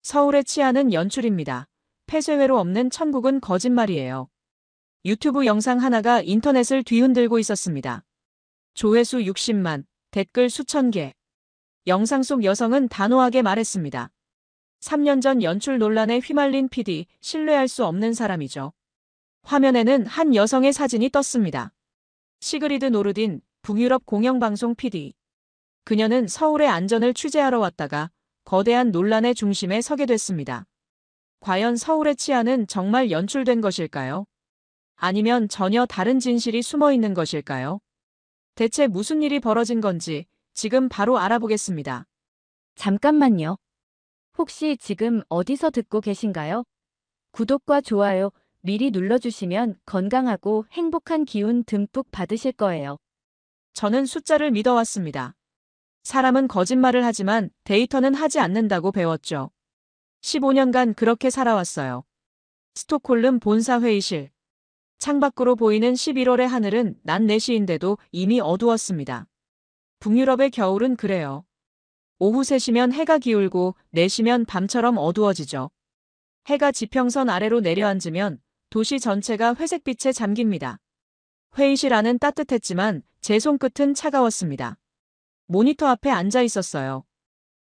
서울의 치안은 연출입니다. 폐쇄회로 없는 천국은 거짓말이에요. 유튜브 영상 하나가 인터넷을 뒤흔들고 있었습니다. 조회수 60만, 댓글 수천 개. 영상 속 여성은 단호하게 말했습니다. 3년 전 연출 논란에 휘말린 PD, 신뢰할 수 없는 사람이죠. 화면에는 한 여성의 사진이 떴습니다. 시그리드 노르딘, 북유럽 공영방송 PD. 그녀는 서울의 안전을 취재하러 왔다가 거대한 논란의 중심에 서게 됐습니다. 과연 서울의 치안은 정말 연출된 것일까요? 아니면 전혀 다른 진실이 숨어 있는 것일까요? 대체 무슨 일이 벌어진 건지 지금 바로 알아보겠습니다. 잠깐만요. 혹시 지금 어디서 듣고 계신가요? 구독과 좋아요 미리 눌러주시면 건강하고 행복한 기운 듬뿍 받으실 거예요. 저는 숫자를 믿어왔습니다. 사람은 거짓말을 하지만 데이터는 하지 않는다고 배웠죠. 15년간 그렇게 살아왔어요. 스톡홀름 본사 회의실. 창밖으로 보이는 11월의 하늘은 낮 4시인데도 이미 어두웠습니다. 북유럽의 겨울은 그래요. 오후 3시면 해가 기울고 4시면 밤처럼 어두워지죠. 해가 지평선 아래로 내려앉으면 도시 전체가 회색빛에 잠깁니다. 회의실 안은 따뜻했지만 제 손끝은 차가웠습니다. 모니터 앞에 앉아 있었어요.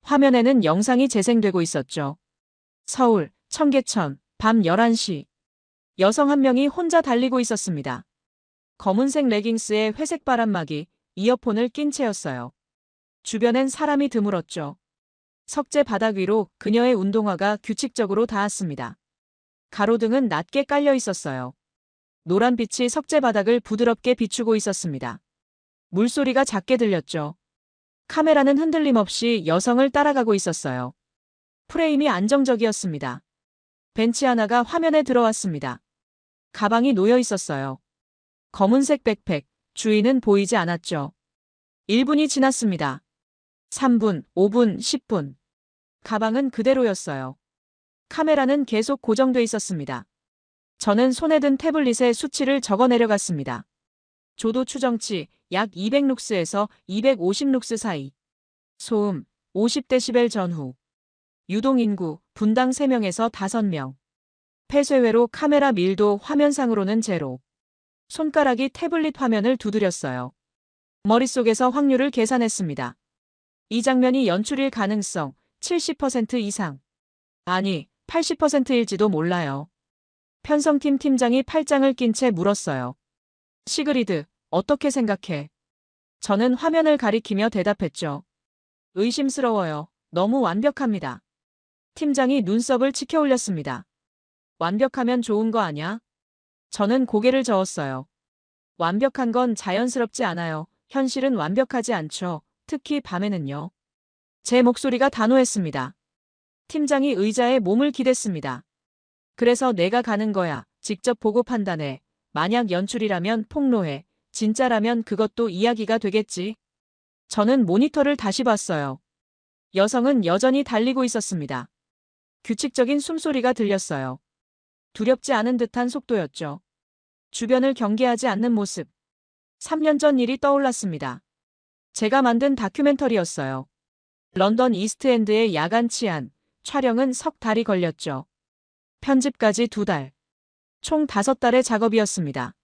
화면에는 영상이 재생되고 있었죠. 서울, 청계천, 밤 11시. 여성 한 명이 혼자 달리고 있었습니다. 검은색 레깅스에 회색 바람막이, 이어폰을 낀 채였어요. 주변엔 사람이 드물었죠. 석재 바닥 위로 그녀의 운동화가 규칙적으로 닿았습니다. 가로등은 낮게 깔려 있었어요. 노란빛이 석재 바닥을 부드럽게 비추고 있었습니다. 물소리가 작게 들렸죠. 카메라는 흔들림 없이 여성을 따라가고 있었어요. 프레임이 안정적이었습니다. 벤치 하나가 화면에 들어왔습니다. 가방이 놓여 있었어요. 검은색 백팩, 주인은 보이지 않았죠. 1분이 지났습니다. 3분, 5분, 10분. 가방은 그대로였어요. 카메라는 계속 고정돼 있었습니다. 저는 손에 든 태블릿에 수치를 적어 내려갔습니다. 조도 추정치 약 200룩스에서 250룩스 사이. 소음 50데시벨 전후. 유동인구 분당 3명에서 5명. 폐쇄회로 카메라 밀도 화면상으로는 제로. 손가락이 태블릿 화면을 두드렸어요. 머릿속에서 확률을 계산했습니다. 이 장면이 연출일 가능성 70% 이상. 아니, 80%일지도 몰라요. 편성팀 팀장이 팔짱을 낀 채 물었어요. 시그리드, 어떻게 생각해? 저는 화면을 가리키며 대답했죠. 의심스러워요. 너무 완벽합니다. 팀장이 눈썹을 치켜 올렸습니다. 완벽하면 좋은 거 아냐? 저는 고개를 저었어요. 완벽한 건 자연스럽지 않아요. 현실은 완벽하지 않죠. 특히 밤에는요. 제 목소리가 단호했습니다. 팀장이 의자에 몸을 기댔습니다. 그래서 내가 가는 거야. 직접 보고 판단해. 만약 연출이라면 폭로해. 진짜라면 그것도 이야기가 되겠지. 저는 모니터를 다시 봤어요. 여성은 여전히 달리고 있었습니다. 규칙적인 숨소리가 들렸어요. 두렵지 않은 듯한 속도였죠. 주변을 경계하지 않는 모습. 3년 전 일이 떠올랐습니다. 제가 만든 다큐멘터리였어요. 런던 이스트엔드의 야간 치안. 촬영은 석 달이 걸렸죠. 편집까지 2달. 총 5달의 작업이었습니다.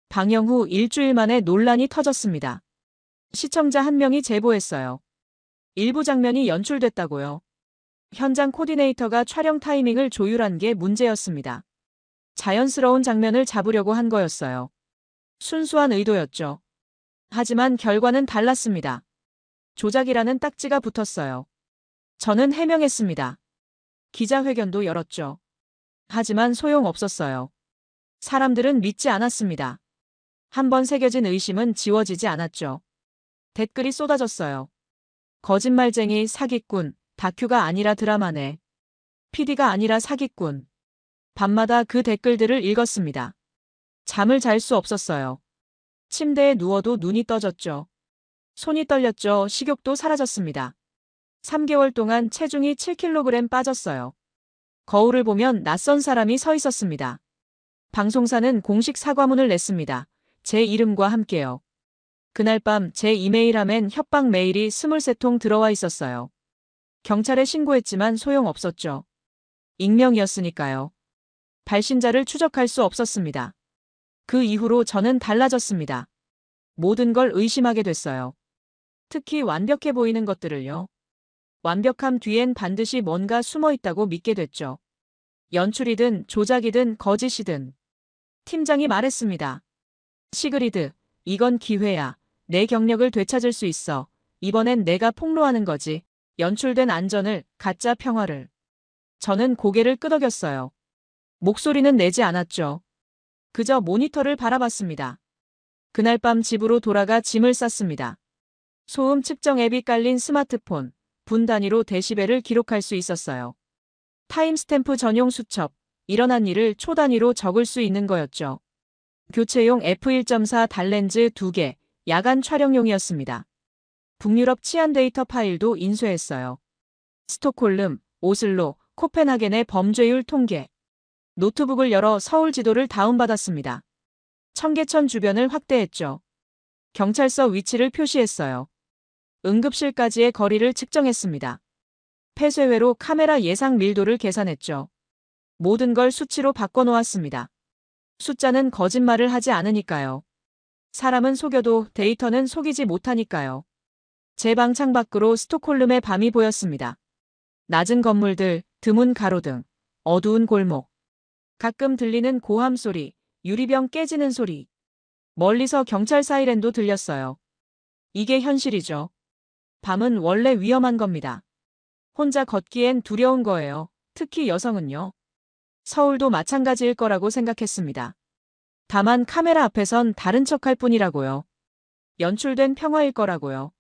방영 후 일주일 만에 논란이 터졌습니다. 시청자 한 명이 제보했어요. 일부 장면이 연출됐다고요. 현장 코디네이터가 촬영 타이밍을 조율한 게 문제였습니다. 자연스러운 장면을 잡으려고 한 거였어요. 순수한 의도였죠. 하지만 결과는 달랐습니다. 조작이라는 딱지가 붙었어요. 저는 해명했습니다. 기자회견도 열었죠. 하지만 소용없었어요. 사람들은 믿지 않았습니다. 한번 새겨진 의심은 지워지지 않았죠. 댓글이 쏟아졌어요. 거짓말쟁이, 사기꾼, 다큐가 아니라 드라마네. PD가 아니라 사기꾼. 밤마다 그 댓글들을 읽었습니다. 잠을 잘 수 없었어요. 침대에 누워도 눈이 떠졌죠. 손이 떨렸죠. 식욕도 사라졌습니다. 3개월 동안 체중이 7kg 빠졌어요. 거울을 보면 낯선 사람이 서 있었습니다. 방송사는 공식 사과문을 냈습니다. 제 이름과 함께요. 그날 밤 제 이메일함엔 협박 메일이 23통 들어와 있었어요. 경찰에 신고했지만 소용없었죠. 익명이었으니까요. 발신자를 추적할 수 없었습니다. 그 이후로 저는 달라졌습니다. 모든 걸 의심하게 됐어요. 특히 완벽해 보이는 것들을요. 완벽함 뒤엔 반드시 뭔가 숨어 있다고 믿게 됐죠. 연출이든 조작이든 거짓이든. 팀장이 말했습니다. 시그리드, 이건 기회야. 내 경력을 되찾을 수 있어. 이번엔 내가 폭로하는 거지. 연출된 안전을, 가짜 평화를. 저는 고개를 끄덕였어요. 목소리는 내지 않았죠. 그저 모니터를 바라봤습니다. 그날 밤 집으로 돌아가 짐을 쌌습니다. 소음 측정 앱이 깔린 스마트폰, 분 단위로 데시벨을 기록할 수 있었어요. 타임스탬프 전용 수첩, 일어난 일을 초 단위로 적을 수 있는 거였죠. 교체용 f1.4 달렌즈 2개, 야간 촬영용이었습니다. 북유럽 치안 데이터 파일도 인쇄했어요. 스톡홀름, 오슬로, 코펜하겐의 범죄율 통계. 노트북을 열어 서울 지도를 다운받았습니다. 청계천 주변을 확대했죠. 경찰서 위치를 표시했어요. 응급실까지의 거리를 측정했습니다. 폐쇄회로 카메라 예상 밀도를 계산했죠. 모든 걸 수치로 바꿔놓았습니다. 숫자는 거짓말을 하지 않으니까요. 사람은 속여도 데이터는 속이지 못하니까요. 제 방 창밖으로 스톡홀름의 밤이 보였습니다. 낮은 건물들, 드문 가로등, 어두운 골목. 가끔 들리는 고함 소리, 유리병 깨지는 소리. 멀리서 경찰 사이렌도 들렸어요. 이게 현실이죠. 밤은 원래 위험한 겁니다. 혼자 걷기엔 두려운 거예요. 특히 여성은요. 서울도 마찬가지일 거라고 생각했습니다. 다만 카메라 앞에선 다른 척할 뿐이라고요. 연출된 평화일 거라고요.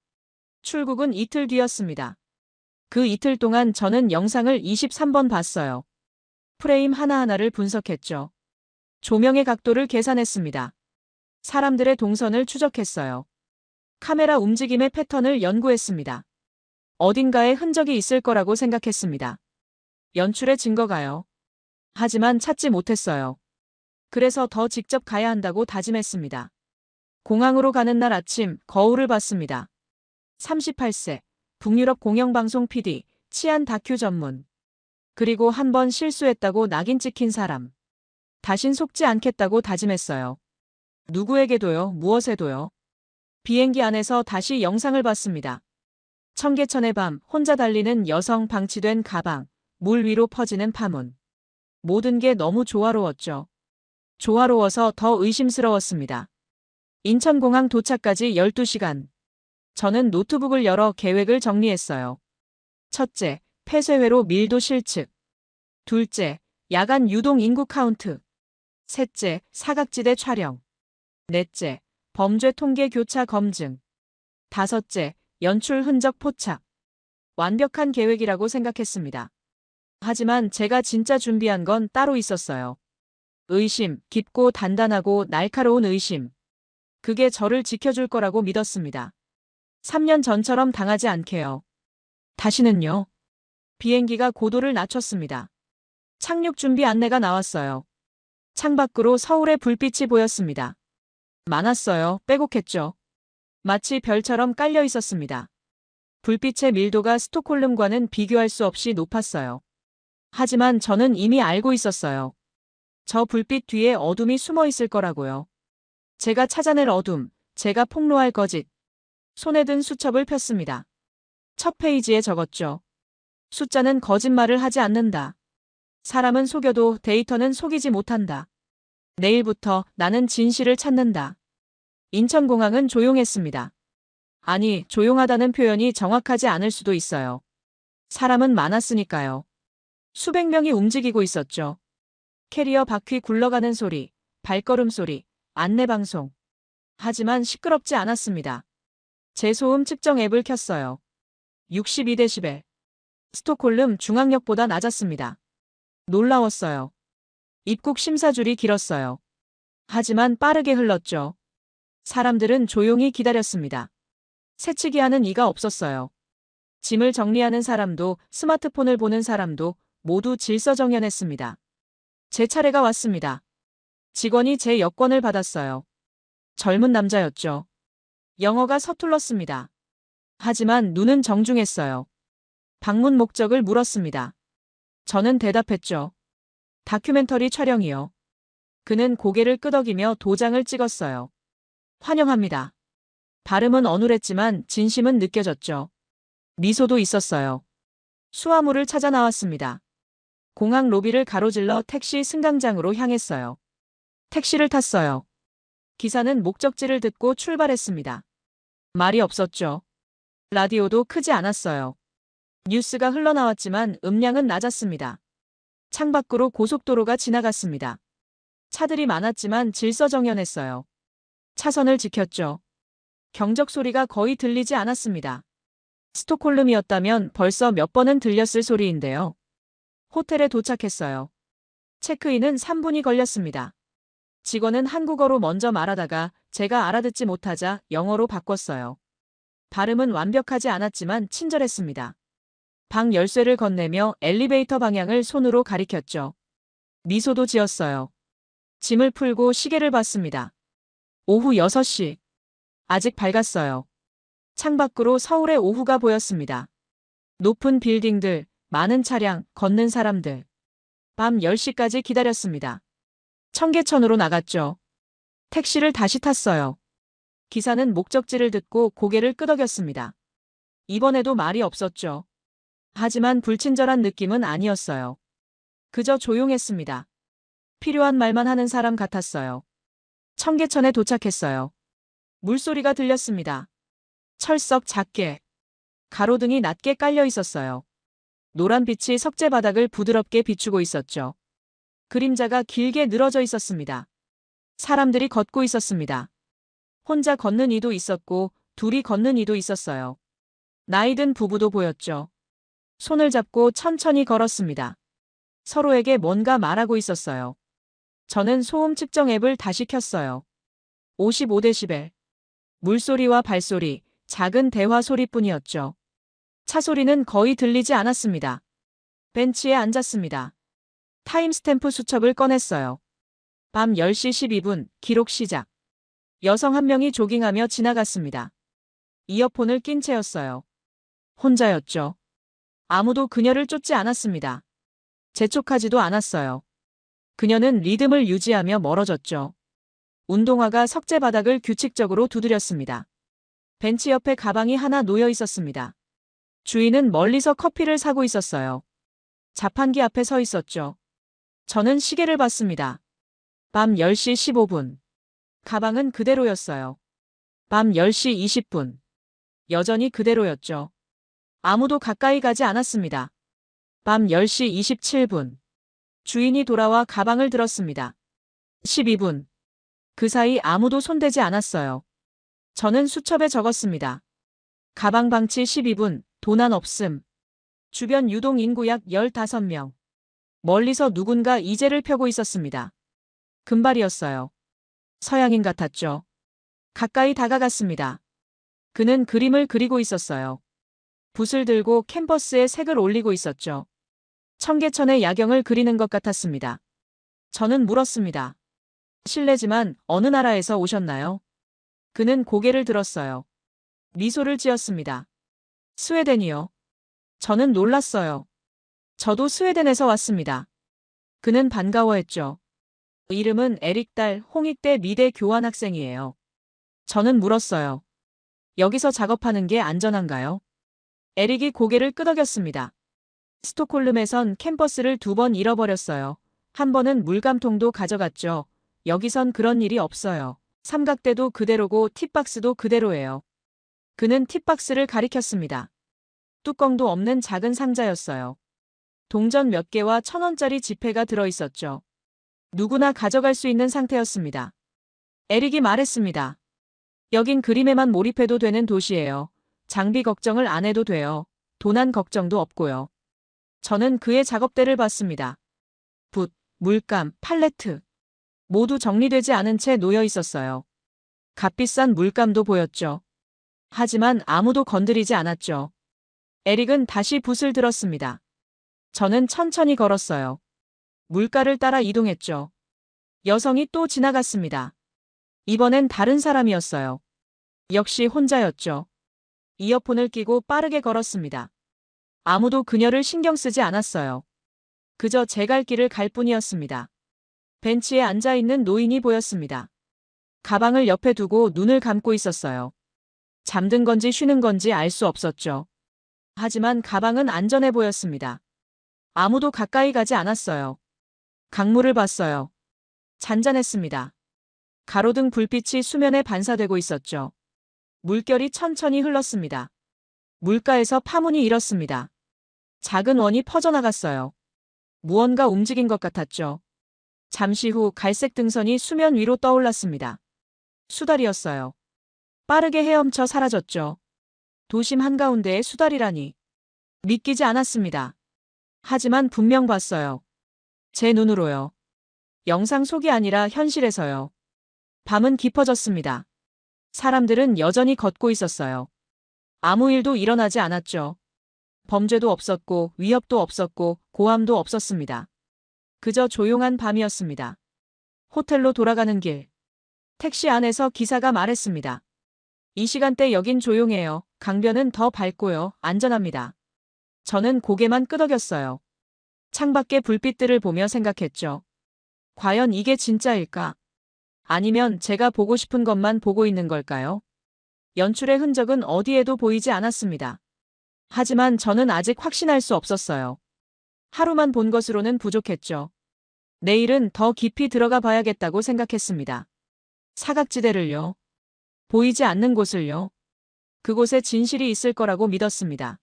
출국은 이틀 뒤였습니다. 그 이틀 동안 저는 영상을 23번 봤어요. 프레임 하나하나를 분석했죠. 조명의 각도를 계산했습니다. 사람들의 동선을 추적했어요. 카메라 움직임의 패턴을 연구했습니다. 어딘가에 흔적이 있을 거라고 생각했습니다. 연출의 증거가요. 하지만 찾지 못했어요. 그래서 더 직접 가야 한다고 다짐했습니다. 공항으로 가는 날 아침 거울을 봤습니다. 38세, 북유럽 공영방송 PD, 치안 다큐 전문. 그리고 한 번 실수했다고 낙인 찍힌 사람. 다신 속지 않겠다고 다짐했어요. 누구에게도요, 무엇에도요. 비행기 안에서 다시 영상을 봤습니다. 청계천의 밤, 혼자 달리는 여성, 방치된 가방, 물 위로 퍼지는 파문. 모든 게 너무 조화로웠죠. 조화로워서 더 의심스러웠습니다. 인천공항 도착까지 12시간. 저는 노트북을 열어 계획을 정리했어요. 첫째, 폐쇄회로 밀도 실측. 둘째, 야간 유동 인구 카운트. 셋째, 사각지대 촬영. 넷째, 범죄 통계 교차 검증. 다섯째, 연출 흔적 포착. 완벽한 계획이라고 생각했습니다. 하지만 제가 진짜 준비한 건 따로 있었어요. 의심, 깊고 단단하고 날카로운 의심. 그게 저를 지켜줄 거라고 믿었습니다. 3년 전처럼 당하지 않게요. 다시는요. 비행기가 고도를 낮췄습니다. 착륙 준비 안내가 나왔어요. 창밖으로 서울의 불빛이 보였습니다. 많았어요. 빼곡했죠. 마치 별처럼 깔려 있었습니다. 불빛의 밀도가 스톡홀름과는 비교할 수 없이 높았어요. 하지만 저는 이미 알고 있었어요. 저 불빛 뒤에 어둠이 숨어 있을 거라고요. 제가 찾아낼 어둠, 제가 폭로할 거짓. 손에 든 수첩을 폈습니다. 첫 페이지에 적었죠. 숫자는 거짓말을 하지 않는다. 사람은 속여도 데이터는 속이지 못한다. 내일부터 나는 진실을 찾는다. 인천공항은 조용했습니다. 아니, 조용하다는 표현이 정확하지 않을 수도 있어요. 사람은 많았으니까요. 수백 명이 움직이고 있었죠. 캐리어 바퀴 굴러가는 소리, 발걸음 소리, 안내방송. 하지만 시끄럽지 않았습니다. 제 소음 측정 앱을 켰어요. 62데시벨. 스톡홀름 중앙역보다 낮았습니다. 놀라웠어요. 입국 심사줄이 길었어요. 하지만 빠르게 흘렀죠. 사람들은 조용히 기다렸습니다. 새치기 하는 이가 없었어요. 짐을 정리하는 사람도 스마트폰을 보는 사람도 모두 질서정연했습니다. 제 차례가 왔습니다. 직원이 제 여권을 받았어요. 젊은 남자였죠. 영어가 서툴렀습니다. 하지만 눈은 정중했어요. 방문 목적을 물었습니다. 저는 대답했죠. 다큐멘터리 촬영이요. 그는 고개를 끄덕이며 도장을 찍었어요. 환영합니다. 발음은 어눌했지만 진심은 느껴졌죠. 미소도 있었어요. 수화물을 찾아 나왔습니다. 공항 로비를 가로질러 택시 승강장으로 향했어요. 택시를 탔어요. 기사는 목적지를 듣고 출발했습니다. 말이 없었죠. 라디오도 크지 않았어요. 뉴스가 흘러나왔지만 음량은 낮았습니다. 창밖으로 고속도로가 지나갔습니다. 차들이 많았지만 질서정연했어요. 차선을 지켰죠. 경적 소리가 거의 들리지 않았습니다. 스톡홀름이었다면 벌써 몇 번은 들렸을 소리인데요. 호텔에 도착했어요. 체크인은 3분이 걸렸습니다. 직원은 한국어로 먼저 말하다가 제가 알아듣지 못하자 영어로 바꿨어요. 발음은 완벽하지 않았지만 친절했습니다. 방 열쇠를 건네며 엘리베이터 방향을 손으로 가리켰죠. 미소도 지었어요. 짐을 풀고 시계를 봤습니다. 오후 6시. 아직 밝았어요. 창밖으로 서울의 오후가 보였습니다. 높은 빌딩들, 많은 차량, 걷는 사람들. 밤 10시까지 기다렸습니다. 청계천으로 나갔죠. 택시를 다시 탔어요. 기사는 목적지를 듣고 고개를 끄덕였습니다. 이번에도 말이 없었죠. 하지만 불친절한 느낌은 아니었어요. 그저 조용했습니다. 필요한 말만 하는 사람 같았어요. 청계천에 도착했어요. 물소리가 들렸습니다. 철썩 작게. 가로등이 낮게 깔려 있었어요. 노란빛이 석재 바닥을 부드럽게 비추고 있었죠. 그림자가 길게 늘어져 있었습니다. 사람들이 걷고 있었습니다. 혼자 걷는 이도 있었고 둘이 걷는 이도 있었어요. 나이든 부부도 보였죠. 손을 잡고 천천히 걸었습니다. 서로에게 뭔가 말하고 있었어요. 저는 소음 측정 앱을 다시 켰어요. 55데시벨. 물소리와 발소리, 작은 대화 소리뿐이었죠. 차 소리는 거의 들리지 않았습니다. 벤치에 앉았습니다. 타임스탬프 수첩을 꺼냈어요. 밤 10시 12분, 기록 시작. 여성 한 명이 조깅하며 지나갔습니다. 이어폰을 낀 채였어요. 혼자였죠. 아무도 그녀를 쫓지 않았습니다. 재촉하지도 않았어요. 그녀는 리듬을 유지하며 멀어졌죠. 운동화가 석재 바닥을 규칙적으로 두드렸습니다. 벤치 옆에 가방이 하나 놓여 있었습니다. 주인은 멀리서 커피를 사고 있었어요. 자판기 앞에 서 있었죠. 저는 시계를 봤습니다. 밤 10시 15분. 가방은 그대로였어요. 밤 10시 20분. 여전히 그대로였죠. 아무도 가까이 가지 않았습니다. 밤 10시 27분. 주인이 돌아와 가방을 들었습니다. 12분. 그 사이 아무도 손대지 않았어요. 저는 수첩에 적었습니다. 가방 방치 12분, 도난 없음. 주변 유동 인구 약 15명. 멀리서 누군가 이제를 펴고 있었습니다. 금발이었어요. 서양인 같았죠. 가까이 다가갔습니다. 그는 그림을 그리고 있었어요. 붓을 들고 캔버스에 색을 올리고 있었죠. 청계천의 야경을 그리는 것 같았습니다. 저는 물었습니다. 실례지만 어느 나라에서 오셨나요? 그는 고개를 들었어요. 미소를 지었습니다. 스웨덴이요. 저는 놀랐어요. 저도 스웨덴에서 왔습니다. 그는 반가워했죠. 이름은 에릭달 홍익대 미대 교환학생이에요. 저는 물었어요. 여기서 작업하는 게 안전한가요? 에릭이 고개를 끄덕였습니다. 스톡홀름에선 캠퍼스를 2번 잃어버렸어요. 한 번은 물감통도 가져갔죠. 여기선 그런 일이 없어요. 삼각대도 그대로고 팁박스도 그대로예요. 그는 팁박스를 가리켰습니다. 뚜껑도 없는 작은 상자였어요. 동전 몇 개와 1,000원짜리 지폐가 들어있었죠. 누구나 가져갈 수 있는 상태였습니다. 에릭이 말했습니다. 여긴 그림에만 몰입해도 되는 도시예요. 장비 걱정을 안 해도 돼요. 도난 걱정도 없고요. 저는 그의 작업대를 봤습니다. 붓, 물감, 팔레트. 모두 정리되지 않은 채 놓여 있었어요. 값비싼 물감도 보였죠. 하지만 아무도 건드리지 않았죠. 에릭은 다시 붓을 들었습니다. 저는 천천히 걸었어요. 물가를 따라 이동했죠. 여성이 또 지나갔습니다. 이번엔 다른 사람이었어요. 역시 혼자였죠. 이어폰을 끼고 빠르게 걸었습니다. 아무도 그녀를 신경 쓰지 않았어요. 그저 제 갈 길을 갈 뿐이었습니다. 벤치에 앉아 있는 노인이 보였습니다. 가방을 옆에 두고 눈을 감고 있었어요. 잠든 건지 쉬는 건지 알 수 없었죠. 하지만 가방은 안전해 보였습니다. 아무도 가까이 가지 않았어요. 강물을 봤어요. 잔잔했습니다. 가로등 불빛이 수면에 반사되고 있었죠. 물결이 천천히 흘렀습니다. 물가에서 파문이 일었습니다. 작은 원이 퍼져나갔어요. 무언가 움직인 것 같았죠. 잠시 후 갈색 등선이 수면 위로 떠올랐습니다. 수달이었어요. 빠르게 헤엄쳐 사라졌죠. 도심 한가운데에 수달이라니. 믿기지 않았습니다. 하지만 분명 봤어요. 제 눈으로요. 영상 속이 아니라 현실에서요. 밤은 깊어졌습니다. 사람들은 여전히 걷고 있었어요. 아무 일도 일어나지 않았죠. 범죄도 없었고 위협도 없었고 고함도 없었습니다. 그저 조용한 밤이었습니다. 호텔로 돌아가는 길. 택시 안에서 기사가 말했습니다. 이 시간대 여긴 조용해요. 강변은 더 밝고요. 안전합니다. 저는 고개만 끄덕였어요. 창밖의 불빛들을 보며 생각했죠. 과연 이게 진짜일까? 아니면 제가 보고 싶은 것만 보고 있는 걸까요? 연출의 흔적은 어디에도 보이지 않았습니다. 하지만 저는 아직 확신할 수 없었어요. 하루만 본 것으로는 부족했죠. 내일은 더 깊이 들어가 봐야겠다고 생각했습니다. 사각지대를요. 보이지 않는 곳을요. 그곳에 진실이 있을 거라고 믿었습니다.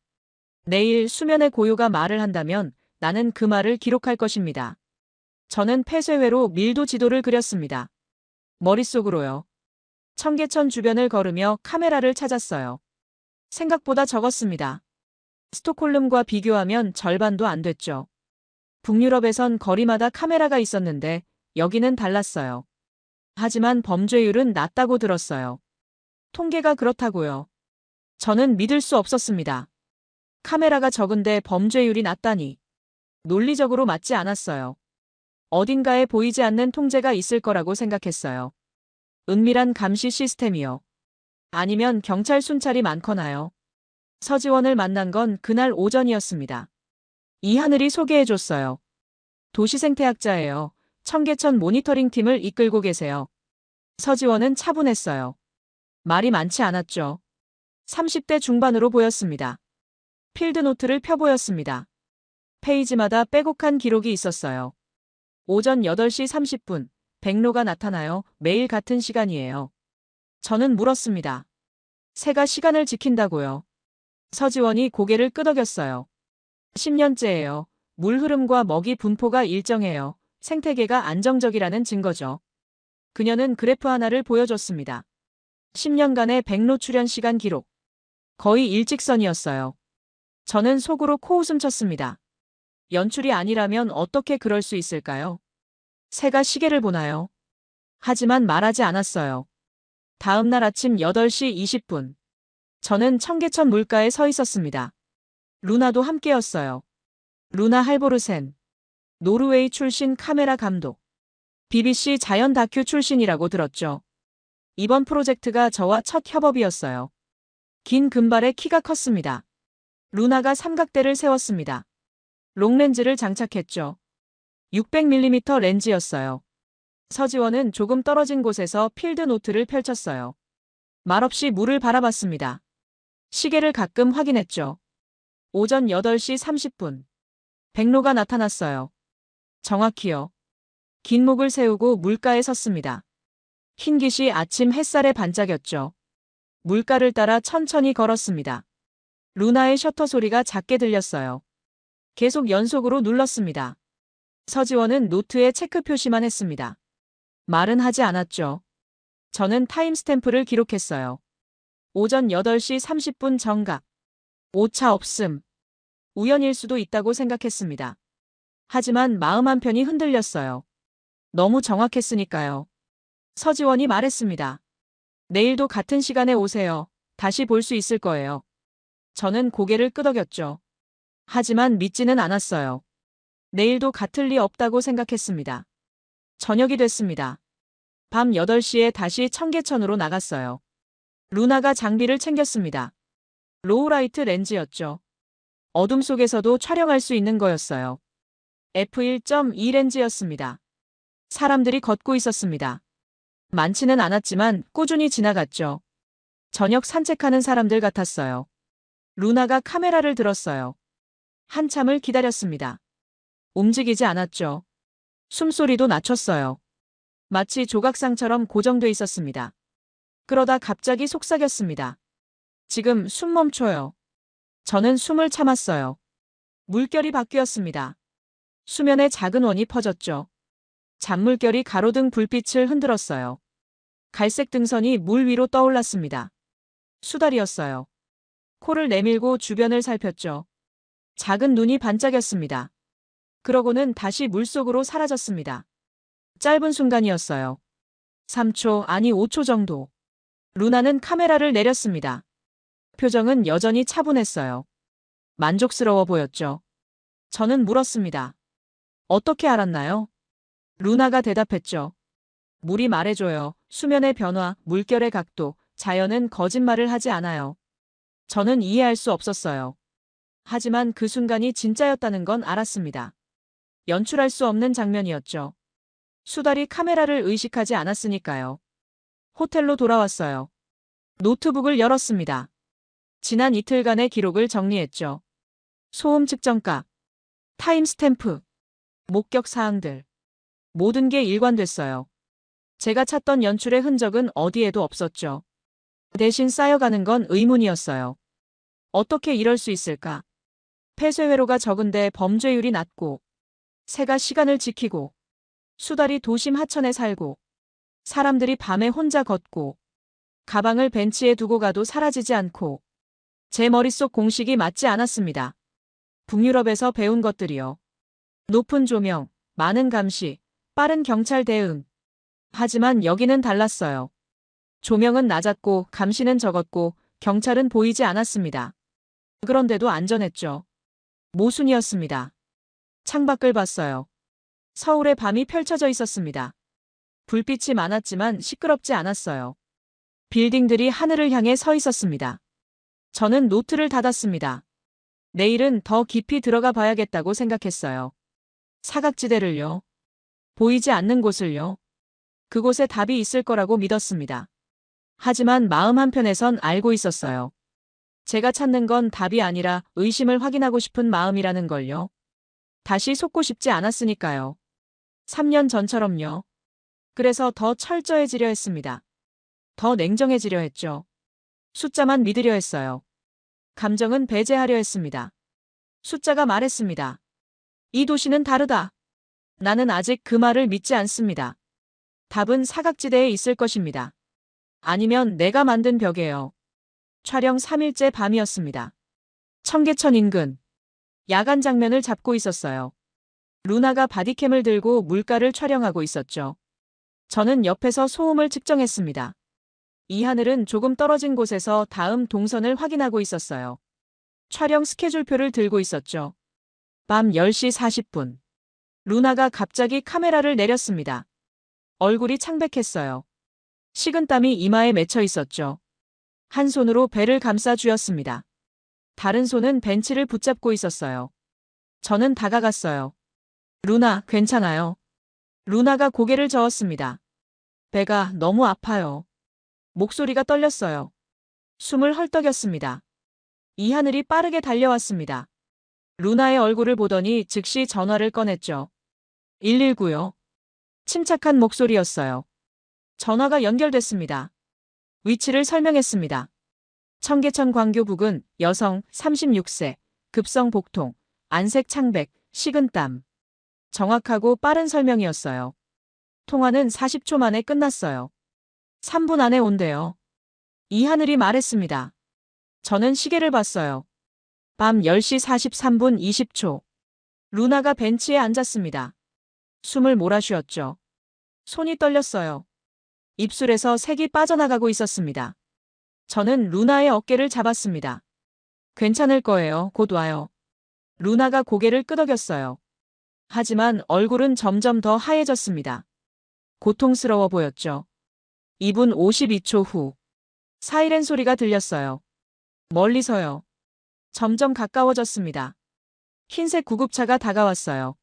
내일 수면의 고요가 말을 한다면 나는 그 말을 기록할 것입니다. 저는 폐쇄회로 밀도 지도를 그렸습니다. 머릿속으로요. 청계천 주변을 걸으며 카메라를 찾았어요. 생각보다 적었습니다. 스톡홀름과 비교하면 절반도 안 됐죠. 북유럽에선 거리마다 카메라가 있었는데 여기는 달랐어요. 하지만 범죄율은 낮다고 들었어요. 통계가 그렇다고요. 저는 믿을 수 없었습니다. 카메라가 적은데 범죄율이 낮다니. 논리적으로 맞지 않았어요. 어딘가에 보이지 않는 통제가 있을 거라고 생각했어요. 은밀한 감시 시스템이요. 아니면 경찰 순찰이 많거나요. 서지원을 만난 건 그날 오전이었습니다. 이하늘이 소개해줬어요. 도시생태학자예요. 청계천 모니터링 팀을 이끌고 계세요. 서지원은 차분했어요. 말이 많지 않았죠. 30대 중반으로 보였습니다. 필드노트를 펴보였습니다. 페이지마다 빼곡한 기록이 있었어요. 오전 8시 30분, 백로가 나타나요. 매일 같은 시간이에요. 저는 물었습니다. 새가 시간을 지킨다고요. 서지원이 고개를 끄덕였어요. 10년째예요. 물 흐름과 먹이 분포가 일정해요. 생태계가 안정적이라는 증거죠. 그녀는 그래프 하나를 보여줬습니다. 10년간의 백로 출현 시간 기록. 거의 일직선이었어요. 저는 속으로 코웃음 쳤습니다. 연출이 아니라면 어떻게 그럴 수 있을까요? 새가 시계를 보나요? 하지만 말하지 않았어요. 다음 날 아침 8시 20분. 저는 청계천 물가에 서 있었습니다. 루나도 함께였어요. 루나 할보르센. 노르웨이 출신 카메라 감독. BBC 자연 다큐 출신이라고 들었죠. 이번 프로젝트가 저와 첫 협업이었어요. 긴 금발에 키가 컸습니다. 루나가 삼각대를 세웠습니다. 롱렌즈를 장착했죠. 600mm 렌즈였어요. 서지원은 조금 떨어진 곳에서 필드노트를 펼쳤어요. 말없이 물을 바라봤습니다. 시계를 가끔 확인했죠. 오전 8시 30분. 백로가 나타났어요. 정확히요. 긴 목을 세우고 물가에 섰습니다. 흰깃이 아침 햇살에 반짝였죠. 물가를 따라 천천히 걸었습니다. 루나의 셔터 소리가 작게 들렸어요. 계속 연속으로 눌렀습니다. 서지원은 노트에 체크 표시만 했습니다. 말은 하지 않았죠. 저는 타임스탬프를 기록했어요. 오전 8시 30분 정각. 오차 없음. 우연일 수도 있다고 생각했습니다. 하지만 마음 한편이 흔들렸어요. 너무 정확했으니까요. 서지원이 말했습니다. 내일도 같은 시간에 오세요. 다시 볼 수 있을 거예요. 저는 고개를 끄덕였죠. 하지만 믿지는 않았어요. 내일도 같을 리 없다고 생각했습니다. 저녁이 됐습니다. 밤 8시에 다시 청계천으로 나갔어요. 루나가 장비를 챙겼습니다. 로우라이트 렌즈였죠. 어둠 속에서도 촬영할 수 있는 거였어요. F1.2 렌즈였습니다. 사람들이 걷고 있었습니다. 많지는 않았지만 꾸준히 지나갔죠. 저녁 산책하는 사람들 같았어요. 루나가 카메라를 들었어요. 한참을 기다렸습니다. 움직이지 않았죠. 숨소리도 낮췄어요. 마치 조각상처럼 고정돼 있었습니다. 그러다 갑자기 속삭였습니다. 지금 숨 멈춰요. 저는 숨을 참았어요. 물결이 바뀌었습니다. 수면에 작은 원이 퍼졌죠. 잔물결이 가로등 불빛을 흔들었어요. 갈색 등선이 물 위로 떠올랐습니다. 수달이었어요. 코를 내밀고 주변을 살폈죠. 작은 눈이 반짝였습니다. 그러고는 다시 물속으로 사라졌습니다. 짧은 순간이었어요. 3초, 아니 5초 정도. 루나는 카메라를 내렸습니다. 표정은 여전히 차분했어요. 만족스러워 보였죠. 저는 물었습니다. 어떻게 알았나요? 루나가 대답했죠. 물이 말해줘요. 수면의 변화, 물결의 각도, 자연은 거짓말을 하지 않아요. 저는 이해할 수 없었어요. 하지만 그 순간이 진짜였다는 건 알았습니다. 연출할 수 없는 장면이었죠. 수달이 카메라를 의식하지 않았으니까요. 호텔로 돌아왔어요. 노트북을 열었습니다. 지난 이틀간의 기록을 정리했죠. 소음 측정값, 타임스탬프, 목격 사항들. 모든 게 일관됐어요. 제가 찾던 연출의 흔적은 어디에도 없었죠. 대신 쌓여가는 건 의문이었어요. 어떻게 이럴 수 있을까? 폐쇄회로가 적은데 범죄율이 낮고, 새가 시간을 지키고, 수달이 도심 하천에 살고, 사람들이 밤에 혼자 걷고, 가방을 벤치에 두고 가도 사라지지 않고, 제 머릿속 공식이 맞지 않았습니다. 북유럽에서 배운 것들이요. 높은 조명, 많은 감시, 빠른 경찰 대응. 하지만 여기는 달랐어요. 조명은 낮았고 감시는 적었고 경찰은 보이지 않았습니다. 그런데도 안전했죠. 모순이었습니다. 창밖을 봤어요. 서울의 밤이 펼쳐져 있었습니다. 불빛이 많았지만 시끄럽지 않았어요. 빌딩들이 하늘을 향해 서 있었습니다. 저는 노트를 닫았습니다. 내일은 더 깊이 들어가 봐야겠다고 생각했어요. 사각지대를요. 보이지 않는 곳을요. 그곳에 답이 있을 거라고 믿었습니다. 하지만 마음 한편에선 알고 있었어요. 제가 찾는 건 답이 아니라 의심을 확인하고 싶은 마음이라는 걸요. 다시 속고 싶지 않았으니까요. 3년 전처럼요. 그래서 더 철저해지려 했습니다. 더 냉정해지려 했죠. 숫자만 믿으려 했어요. 감정은 배제하려 했습니다. 숫자가 말했습니다. 이 도시는 다르다. 나는 아직 그 말을 믿지 않습니다. 답은 사각지대에 있을 것입니다. 아니면 내가 만든 벽에요. 촬영 3일째 밤이었습니다. 청계천 인근. 야간 장면을 잡고 있었어요. 루나가 바디캠을 들고 물가를 촬영하고 있었죠. 저는 옆에서 소음을 측정했습니다. 이 하늘은 조금 떨어진 곳에서 다음 동선을 확인하고 있었어요. 촬영 스케줄표를 들고 있었죠. 밤 10시 40분. 루나가 갑자기 카메라를 내렸습니다. 얼굴이 창백했어요. 식은땀이 이마에 맺혀 있었죠. 한 손으로 배를 감싸 쥐었습니다. 다른 손은 벤치를 붙잡고 있었어요. 저는 다가갔어요. 루나, 괜찮아요. 루나가 고개를 저었습니다. 배가 너무 아파요. 목소리가 떨렸어요. 숨을 헐떡였습니다. 이 하늘이 빠르게 달려왔습니다. 루나의 얼굴을 보더니 즉시 전화를 꺼냈죠. 119요. 침착한 목소리였어요. 전화가 연결됐습니다. 위치를 설명했습니다. 청계천 광교 부근 여성 36세, 급성 복통, 안색 창백, 식은땀. 정확하고 빠른 설명이었어요. 통화는 40초 만에 끝났어요. 3분 안에 온대요. 이 하늘이 말했습니다. 저는 시계를 봤어요. 밤 10시 43분 20초. 루나가 벤치에 앉았습니다. 숨을 몰아쉬었죠. 손이 떨렸어요. 입술에서 색이 빠져나가고 있었습니다. 저는 루나의 어깨를 잡았습니다. 괜찮을 거예요. 곧 와요. 루나가 고개를 끄덕였어요. 하지만 얼굴은 점점 더 하얘졌습니다. 고통스러워 보였죠. 2분 52초 후. 사이렌 소리가 들렸어요. 멀리서요. 점점 가까워졌습니다. 흰색 구급차가 다가왔어요.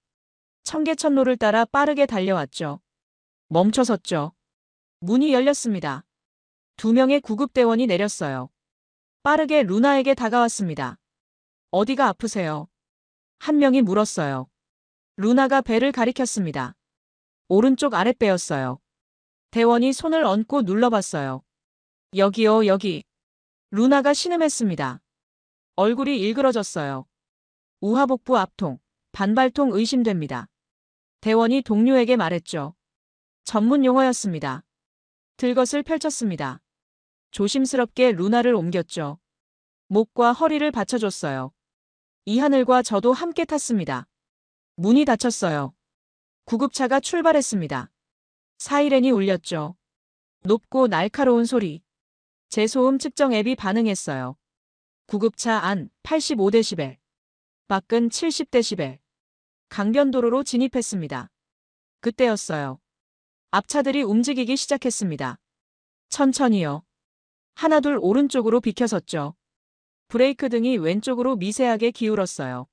청계천로를 따라 빠르게 달려왔죠. 멈춰섰죠. 문이 열렸습니다. 2명의 구급대원이 내렸어요. 빠르게 루나에게 다가왔습니다. 어디가 아프세요? 한 명이 물었어요. 루나가 배를 가리켰습니다. 오른쪽 아랫배였어요. 대원이 손을 얹고 눌러봤어요. 여기요, 여기. 루나가 신음했습니다. 얼굴이 일그러졌어요. 우하복부 압통, 반발통 의심됩니다. 대원이 동료에게 말했죠. 전문 용어였습니다. 들것을 펼쳤습니다. 조심스럽게 루나를 옮겼죠. 목과 허리를 받쳐줬어요. 이하늘과 저도 함께 탔습니다. 문이 닫혔어요. 구급차가 출발했습니다. 사이렌이 울렸죠. 높고 날카로운 소리. 제 소음 측정 앱이 반응했어요. 구급차 안 85데시벨, 밖은 70데시벨. 강변도로로 진입했습니다. 그때였어요. 앞차들이 움직이기 시작했습니다. 천천히요. 하나둘 오른쪽으로 비켜섰죠. 브레이크 등이 왼쪽으로 미세하게 기울었어요.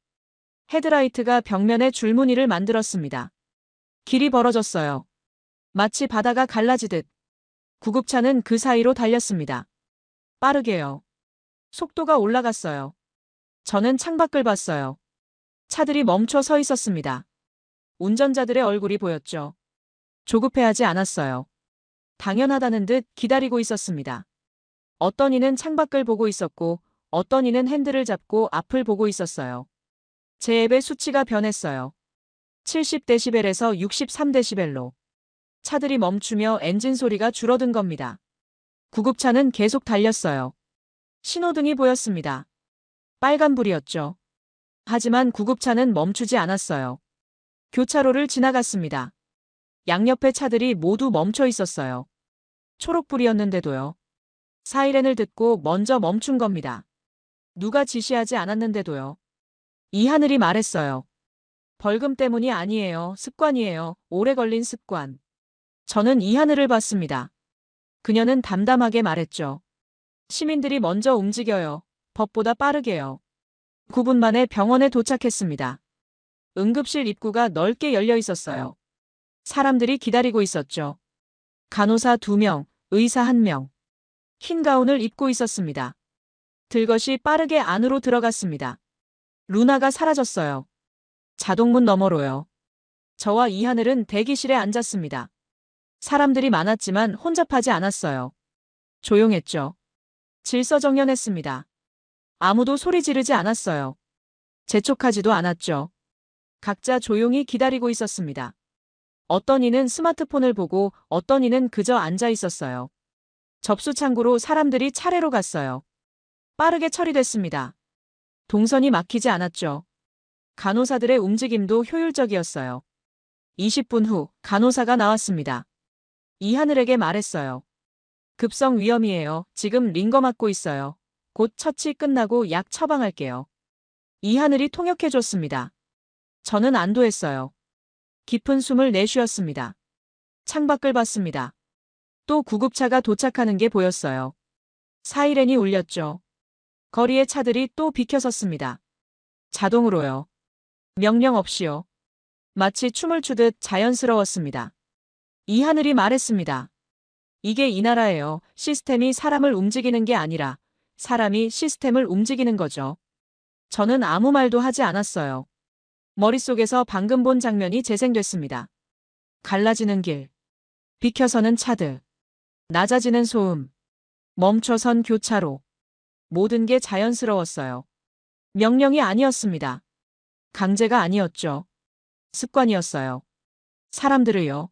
헤드라이트가 벽면에 줄무늬를 만들었습니다. 길이 벌어졌어요. 마치 바다가 갈라지듯. 구급차는 그 사이로 달렸습니다. 빠르게요. 속도가 올라갔어요. 저는 창밖을 봤어요. 차들이 멈춰 서 있었습니다. 운전자들의 얼굴이 보였죠. 조급해하지 않았어요. 당연하다는 듯 기다리고 있었습니다. 어떤 이는 창밖을 보고 있었고 어떤 이는 핸들을 잡고 앞을 보고 있었어요. 제 앱의 수치가 변했어요. 70데시벨에서 63데시벨로. 차들이 멈추며 엔진 소리가 줄어든 겁니다. 구급차는 계속 달렸어요. 신호등이 보였습니다. 빨간불이었죠. 하지만 구급차는 멈추지 않았어요. 교차로를 지나갔습니다. 양옆의 차들이 모두 멈춰 있었어요. 초록불이었는데도요. 사이렌을 듣고 먼저 멈춘 겁니다. 누가 지시하지 않았는데도요. 이하늘이 말했어요. 벌금 때문이 아니에요. 습관이에요. 오래 걸린 습관. 저는 이하늘을 봤습니다. 그녀는 담담하게 말했죠. 시민들이 먼저 움직여요. 법보다 빠르게요. 9분 만에 병원에 도착했습니다. 응급실 입구가 넓게 열려 있었어요. 사람들이 기다리고 있었죠. 간호사 2명, 의사 1명. 흰 가운을 입고 있었습니다. 들것이 빠르게 안으로 들어갔습니다. 루나가 사라졌어요. 자동문 너머로요. 저와 이하늘은 대기실에 앉았습니다. 사람들이 많았지만 혼잡하지 않았어요. 조용했죠. 질서정연했습니다. 아무도 소리 지르지 않았어요. 재촉하지도 않았죠. 각자 조용히 기다리고 있었습니다. 어떤 이는 스마트폰을 보고 어떤 이는 그저 앉아 있었어요. 접수 창구로 사람들이 차례로 갔어요. 빠르게 처리됐습니다. 동선이 막히지 않았죠. 간호사들의 움직임도 효율적이었어요. 20분 후 간호사가 나왔습니다. 이하늘에게 말했어요. 급성 위험이에요. 지금 링거 맞고 있어요. 곧 처치 끝나고 약 처방할게요. 이하늘이 통역해줬습니다. 저는 안도했어요. 깊은 숨을 내쉬었습니다. 창밖을 봤습니다. 또 구급차가 도착하는 게 보였어요. 사이렌이 울렸죠. 거리의 차들이 또 비켜섰습니다. 자동으로요. 명령 없이요. 마치 춤을 추듯 자연스러웠습니다. 이하늘이 말했습니다. 이게 이 나라예요. 시스템이 사람을 움직이는 게 아니라 사람이 시스템을 움직이는 거죠. 저는 아무 말도 하지 않았어요. 머릿속에서 방금 본 장면이 재생됐습니다. 갈라지는 길. 비켜서는 차들. 낮아지는 소음. 멈춰선 교차로. 모든 게 자연스러웠어요. 명령이 아니었습니다. 강제가 아니었죠. 습관이었어요. 사람들을요.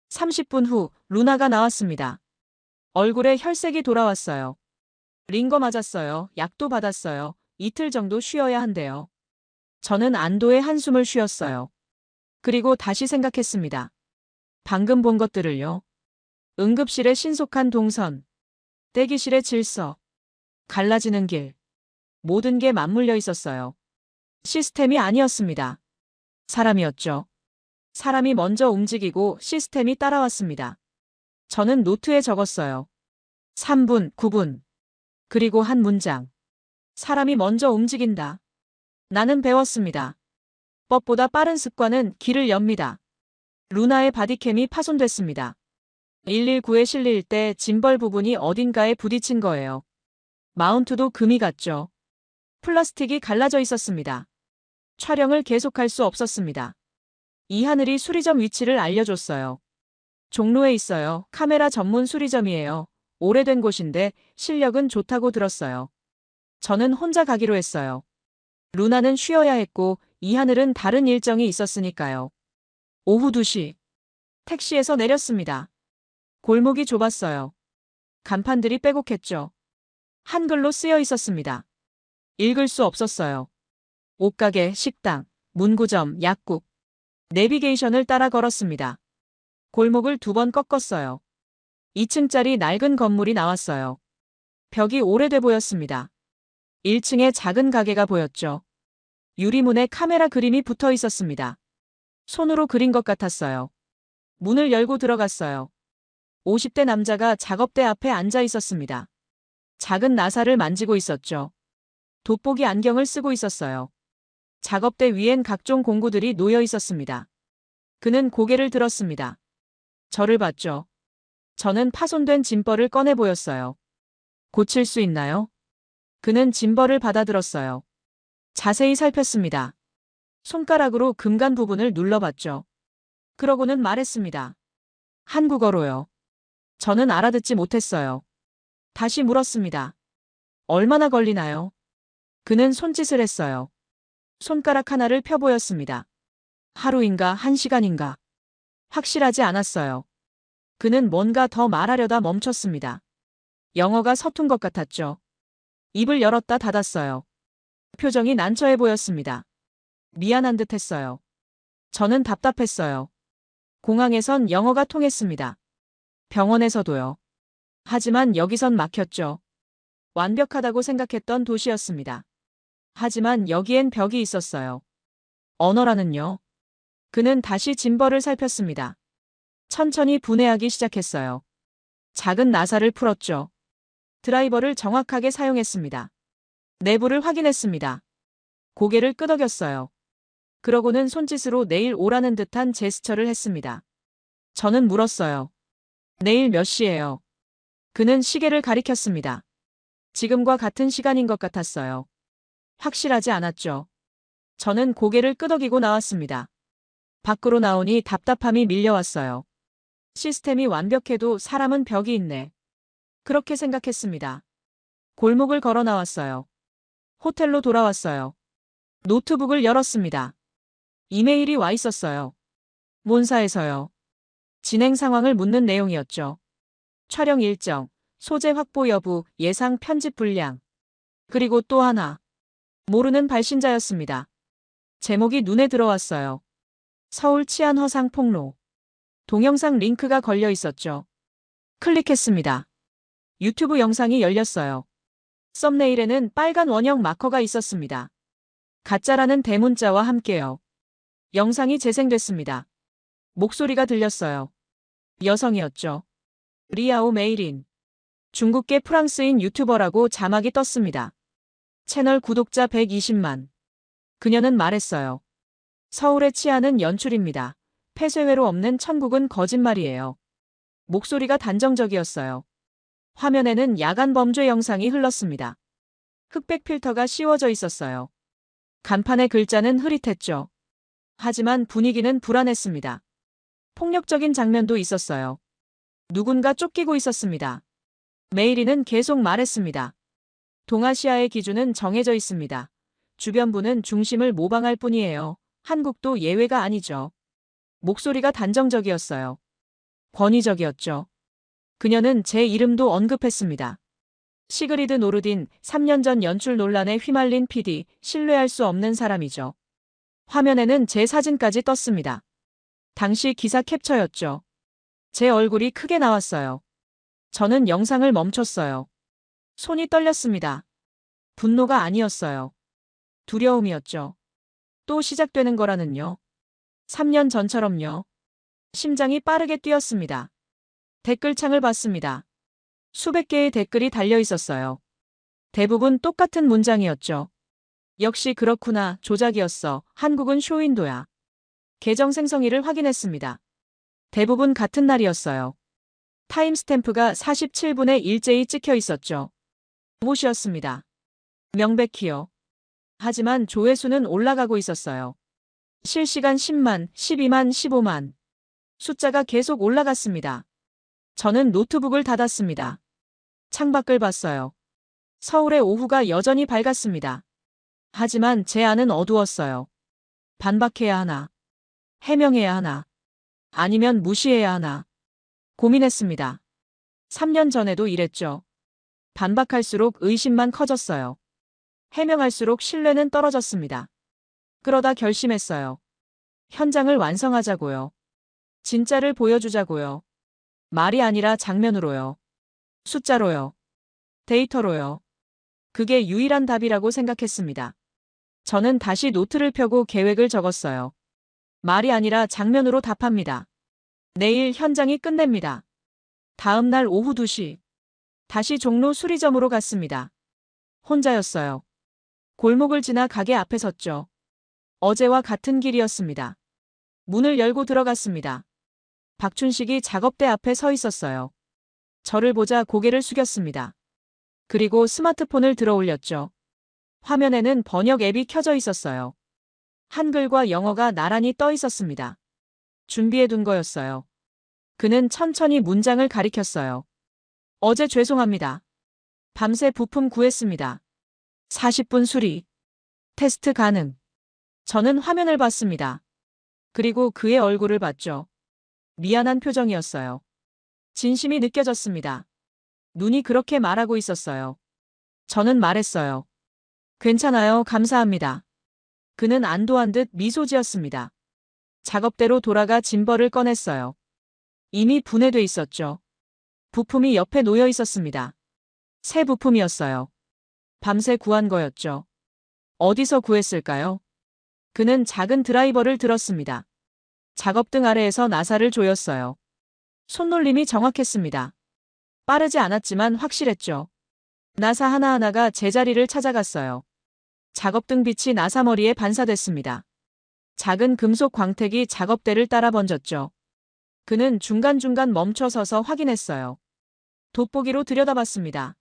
30분 후 루나가 나왔습니다. 얼굴에 혈색이 돌아왔어요. 링거 맞았어요. 약도 받았어요. 이틀 정도 쉬어야 한대요. 저는 안도의 한숨을 쉬었어요. 그리고 다시 생각했습니다. 방금 본 것들을요. 응급실의 신속한 동선. 대기실의 질서. 갈라지는 길. 모든 게 맞물려 있었어요. 시스템이 아니었습니다. 사람이었죠. 사람이 먼저 움직이고 시스템이 따라왔습니다. 저는 노트에 적었어요. 3분, 9분. 그리고 한 문장. 사람이 먼저 움직인다. 나는 배웠습니다. 법보다 빠른 습관은 길을 엽니다. 루나의 바디캠이 파손됐습니다. 119에 실릴 때 짐벌 부분이 어딘가에 부딪힌 거예요. 마운트도 금이 갔죠. 플라스틱이 갈라져 있었습니다. 촬영을 계속할 수 없었습니다. 이하늘이 수리점 위치를 알려줬어요. 종로에 있어요. 카메라 전문 수리점이에요. 오래된 곳인데 실력은 좋다고 들었어요. 저는 혼자 가기로 했어요. 루나는 쉬어야 했고 이하늘은 다른 일정이 있었으니까요. 오후 2시. 택시에서 내렸습니다. 골목이 좁았어요. 간판들이 빼곡했죠. 한글로 쓰여 있었습니다. 읽을 수 없었어요. 옷가게, 식당, 문구점, 약국. 내비게이션을 따라 걸었습니다. 골목을 2번 꺾었어요. 2층짜리 낡은 건물이 나왔어요. 벽이 오래돼 보였습니다. 1층에 작은 가게가 보였죠. 유리문에 카메라 그림이 붙어 있었습니다. 손으로 그린 것 같았어요. 문을 열고 들어갔어요. 50대 남자가 작업대 앞에 앉아 있었습니다. 작은 나사를 만지고 있었죠. 돋보기 안경을 쓰고 있었어요. 작업대 위엔 각종 공구들이 놓여 있었습니다. 그는 고개를 들었습니다. 저를 봤죠. 저는 파손된 짐벌을 꺼내 보였어요. 고칠 수 있나요? 그는 짐벌을 받아들었어요. 자세히 살폈습니다. 손가락으로 금간 부분을 눌러봤죠. 그러고는 말했습니다. 한국어로요. 저는 알아듣지 못했어요. 다시 물었습니다. 얼마나 걸리나요? 그는 손짓을 했어요. 손가락 하나를 펴 보였습니다. 하루인가 1시간인가. 확실하지 않았어요. 그는 뭔가 더 말하려다 멈췄습니다. 영어가 서툰 것 같았죠. 입을 열었다 닫았어요. 표정이 난처해 보였습니다. 미안한 듯 했어요. 저는 답답했어요. 공항에선 영어가 통했습니다. 병원에서도요. 하지만 여기선 막혔죠. 완벽하다고 생각했던 도시였습니다. 하지만 여기엔 벽이 있었어요. 언어라는요. 그는 다시 짐벌을 살폈습니다. 천천히 분해하기 시작했어요. 작은 나사를 풀었죠. 드라이버를 정확하게 사용했습니다. 내부를 확인했습니다. 고개를 끄덕였어요. 그러고는 손짓으로 내일 오라는 듯한 제스처를 했습니다. 저는 물었어요. 내일 몇 시예요? 그는 시계를 가리켰습니다. 지금과 같은 시간인 것 같았어요. 확실하지 않았죠. 저는 고개를 끄덕이고 나왔습니다. 밖으로 나오니 답답함이 밀려왔어요. 시스템이 완벽해도 사람은 벽이 있네. 그렇게 생각했습니다. 골목을 걸어 나왔어요. 호텔로 돌아왔어요. 노트북을 열었습니다. 이메일이 와 있었어요. 본사에서요. 진행 상황을 묻는 내용이었죠. 촬영 일정, 소재 확보 여부, 예상 편집 분량. 그리고 또 하나. 모르는 발신자였습니다. 제목이 눈에 들어왔어요. 서울 치안허상 폭로. 동영상 링크가 걸려 있었죠. 클릭했습니다. 유튜브 영상이 열렸어요. 썸네일에는 빨간 원형 마커가 있었습니다. 가짜라는 대문자와 함께요. 영상이 재생됐습니다. 목소리가 들렸어요. 여성이었죠. 리아오 메이린. 중국계 프랑스인 유튜버라고 자막이 떴습니다. 채널 구독자 120만. 그녀는 말했어요. 서울의 치안은 연출입니다. 폐쇄회로 없는 천국은 거짓말이에요. 목소리가 단정적이었어요. 화면에는 야간 범죄 영상이 흘렀습니다. 흑백 필터가 씌워져 있었어요. 간판의 글자는 흐릿했죠. 하지만 분위기는 불안했습니다. 폭력적인 장면도 있었어요. 누군가 쫓기고 있었습니다. 메이리는 계속 말했습니다. 동아시아의 기준은 정해져 있습니다. 주변부는 중심을 모방할 뿐이에요. 한국도 예외가 아니죠. 목소리가 단정적이었어요. 권위적이었죠. 그녀는 제 이름도 언급했습니다. 시그리드 노르딘, 3년 전 연출 논란에 휘말린 PD, 신뢰할 수 없는 사람이죠. 화면에는 제 사진까지 떴습니다. 당시 기사 캡처였죠. 제 얼굴이 크게 나왔어요. 저는 영상을 멈췄어요. 손이 떨렸습니다. 분노가 아니었어요. 두려움이었죠. 또 시작되는 거라는요. 3년 전처럼요. 심장이 빠르게 뛰었습니다. 댓글창을 봤습니다. 수백 개의 댓글이 달려 있었어요. 대부분 똑같은 문장이었죠. 역시 그렇구나. 조작이었어. 한국은 쇼윈도야. 계정 생성일을 확인했습니다. 대부분 같은 날이었어요. 타임스탬프가 47분에 일제히 찍혀 있었죠. 무엇이었습니다. 명백히요. 하지만 조회수는 올라가고 있었어요. 실시간 10만, 12만, 15만. 숫자가 계속 올라갔습니다. 저는 노트북을 닫았습니다. 창밖을 봤어요. 서울의 오후가 여전히 밝았습니다. 하지만 제 안은 어두웠어요. 반박해야 하나? 해명해야 하나? 아니면 무시해야 하나? 고민했습니다. 3년 전에도 이랬죠. 반박할수록 의심만 커졌어요. 해명할수록 신뢰는 떨어졌습니다. 그러다 결심했어요. 현장을 완성하자고요. 진짜를 보여주자고요. 말이 아니라 장면으로요. 숫자로요. 데이터로요. 그게 유일한 답이라고 생각했습니다. 저는 다시 노트를 펴고 계획을 적었어요. 말이 아니라 장면으로 답합니다. 내일 현장이 끝냅니다. 다음 날 오후 2시. 다시 종로 수리점으로 갔습니다. 혼자였어요. 골목을 지나 가게 앞에 섰죠. 어제와 같은 길이었습니다. 문을 열고 들어갔습니다. 박춘식이 작업대 앞에 서 있었어요. 저를 보자 고개를 숙였습니다. 그리고 스마트폰을 들어 올렸죠. 화면에는 번역 앱이 켜져 있었어요. 한글과 영어가 나란히 떠 있었습니다. 준비해둔 거였어요. 그는 천천히 문장을 가리켰어요. 어제 죄송합니다. 밤새 부품 구했습니다. 40분 수리. 테스트 가능. 저는 화면을 봤습니다. 그리고 그의 얼굴을 봤죠. 미안한 표정이었어요. 진심이 느껴졌습니다. 눈이 그렇게 말하고 있었어요. 저는 말했어요. 괜찮아요. 감사합니다. 그는 안도한 듯 미소 지었습니다. 작업대로 돌아가 짐벌을 꺼냈어요. 이미 분해돼 있었죠. 부품이 옆에 놓여 있었습니다. 새 부품이었어요. 밤새 구한 거였죠. 어디서 구했을까요? 그는 작은 드라이버를 들었습니다. 작업등 아래에서 나사를 조였어요. 손놀림이 정확했습니다. 빠르지 않았지만 확실했죠. 나사 하나하나가 제자리를 찾아갔어요. 작업등 빛이 나사 머리에 반사됐습니다. 작은 금속 광택이 작업대를 따라 번졌죠. 그는 중간중간 멈춰 서서 확인했어요. 돋보기로 들여다봤습니다.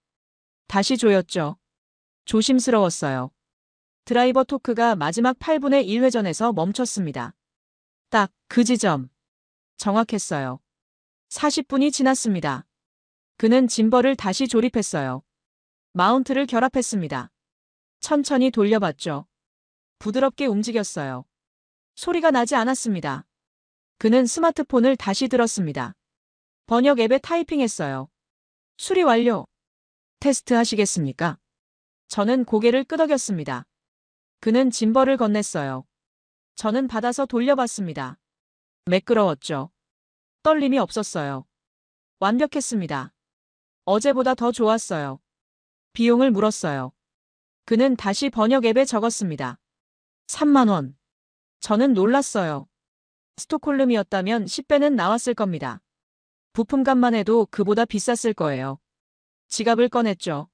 다시 조였죠. 조심스러웠어요. 드라이버 토크가 마지막 8분의 1회전에서 멈췄습니다. 딱 그 지점. 정확했어요. 40분이 지났습니다. 그는 짐벌을 다시 조립했어요. 마운트를 결합했습니다. 천천히 돌려봤죠. 부드럽게 움직였어요. 소리가 나지 않았습니다. 그는 스마트폰을 다시 들었습니다. 번역 앱에 타이핑했어요. 수리 완료. 테스트 하시겠습니까? 저는 고개를 끄덕였습니다. 그는 짐벌을 건넸어요. 저는 받아서 돌려봤습니다. 매끄러웠죠. 떨림이 없었어요. 완벽했습니다. 어제보다 더 좋았어요. 비용을 물었어요. 그는 다시 번역 앱에 적었습니다. 3만 원. 저는 놀랐어요. 스톡홀름이었다면 10배는 나왔을 겁니다. 부품값만 해도 그보다 비쌌을 거예요. 지갑을 꺼냈죠.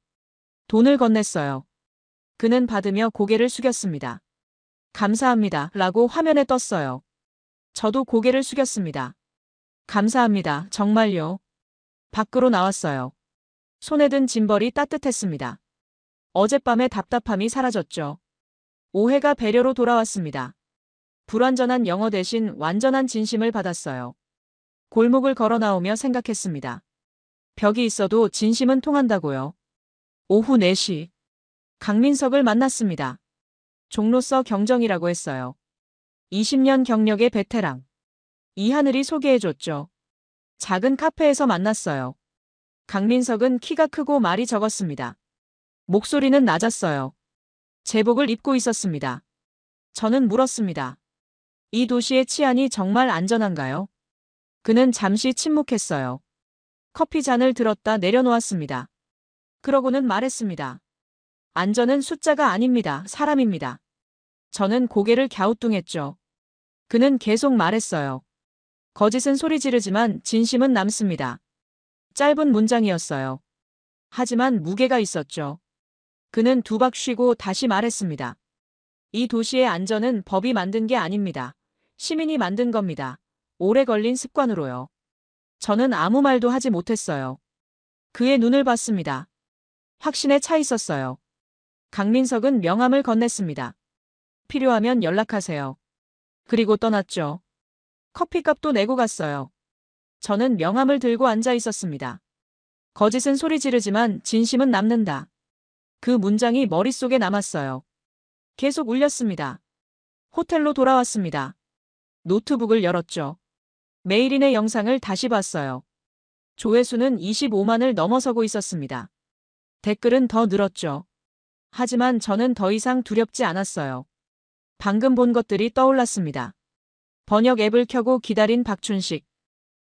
돈을 건넸어요. 그는 받으며 고개를 숙였습니다. 감사합니다. 라고 화면에 떴어요. 저도 고개를 숙였습니다. 감사합니다. 정말요. 밖으로 나왔어요. 손에 든 짐벌이 따뜻했습니다. 어젯밤의 답답함이 사라졌죠. 오해가 배려로 돌아왔습니다. 불완전한 영어 대신 완전한 진심을 받았어요. 골목을 걸어 나오며 생각했습니다. 벽이 있어도 진심은 통한다고요. 오후 4시. 강민석을 만났습니다. 종로서 경정이라고 했어요. 20년 경력의 베테랑. 이하늘이 소개해줬죠. 작은 카페에서 만났어요. 강민석은 키가 크고 말이 적었습니다. 목소리는 낮았어요. 제복을 입고 있었습니다. 저는 물었습니다. 이 도시의 치안이 정말 안전한가요? 그는 잠시 침묵했어요. 커피 잔을 들었다 내려놓았습니다. 그러고는 말했습니다. 안전은 숫자가 아닙니다. 사람입니다. 저는 고개를 갸우뚱했죠. 그는 계속 말했어요. 거짓은 소리 지르지만 진심은 남습니다. 짧은 문장이었어요. 하지만 무게가 있었죠. 그는 두 박 쉬고 다시 말했습니다. 이 도시의 안전은 법이 만든 게 아닙니다. 시민이 만든 겁니다. 오래 걸린 습관으로요. 저는 아무 말도 하지 못했어요. 그의 눈을 봤습니다. 확신에 차 있었어요. 강민석은 명함을 건넸습니다. 필요하면 연락하세요. 그리고 떠났죠. 커피값도 내고 갔어요. 저는 명함을 들고 앉아 있었습니다. 거짓은 소리 지르지만 진심은 남는다. 그 문장이 머릿속에 남았어요. 계속 울렸습니다. 호텔로 돌아왔습니다. 노트북을 열었죠. 메일인의 영상을 다시 봤어요. 조회수는 25만을 넘어서고 있었습니다. 댓글은 더 늘었죠. 하지만 저는 더 이상 두렵지 않았어요. 방금 본 것들이 떠올랐습니다. 번역 앱을 켜고 기다린 박춘식.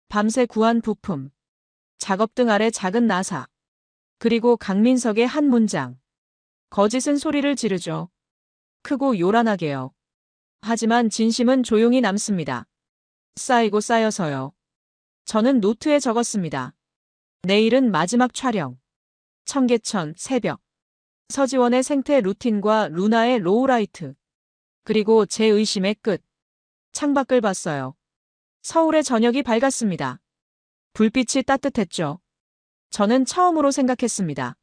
밤새 구한 부품. 작업등 아래 작은 나사. 그리고 강민석의 한 문장. 거짓은 소리를 지르죠. 크고 요란하게요. 하지만 진심은 조용히 남습니다. 쌓이고 쌓여서요. 저는 노트에 적었습니다. 내일은 마지막 촬영. 청계천, 새벽. 서지원의 생태 루틴과 루나의 로우라이트. 그리고 제 의심의 끝. 창밖을 봤어요. 서울의 저녁이 밝았습니다. 불빛이 따뜻했죠. 저는 처음으로 생각했습니다.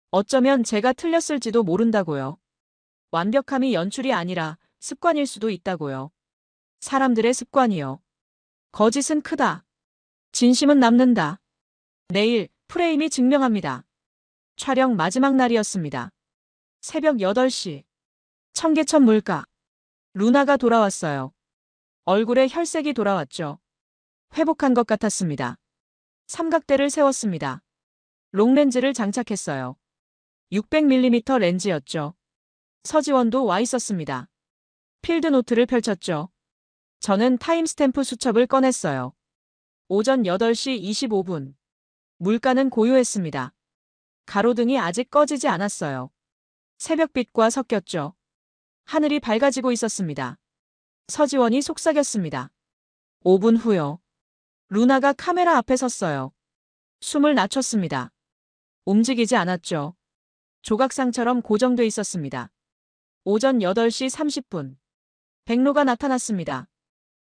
어쩌면 제가 틀렸을지도 모른다고요. 완벽함이 연출이 아니라 습관일 수도 있다고요. 사람들의 습관이요. 거짓은 크다. 진심은 남는다. 내일 프레임이 증명합니다. 촬영 마지막 날이었습니다. 새벽 8시. 청계천 물가. 루나가 돌아왔어요. 얼굴에 혈색이 돌아왔죠. 회복한 것 같았습니다. 삼각대를 세웠습니다. 롱렌즈를 장착했어요. 600mm 렌즈였죠. 서지원도 와 있었습니다. 필드노트를 펼쳤죠. 저는 타임스탬프 수첩을 꺼냈어요. 오전 8시 25분. 물가는 고요했습니다. 가로등이 아직 꺼지지 않았어요. 새벽빛과 섞였죠. 하늘이 밝아지고 있었습니다. 서지원이 속삭였습니다. 5분 후요. 루나가 카메라 앞에 섰어요. 숨을 낮췄습니다. 움직이지 않았죠. 조각상처럼 고정돼 있었습니다. 오전 8시 30분. 백로가 나타났습니다.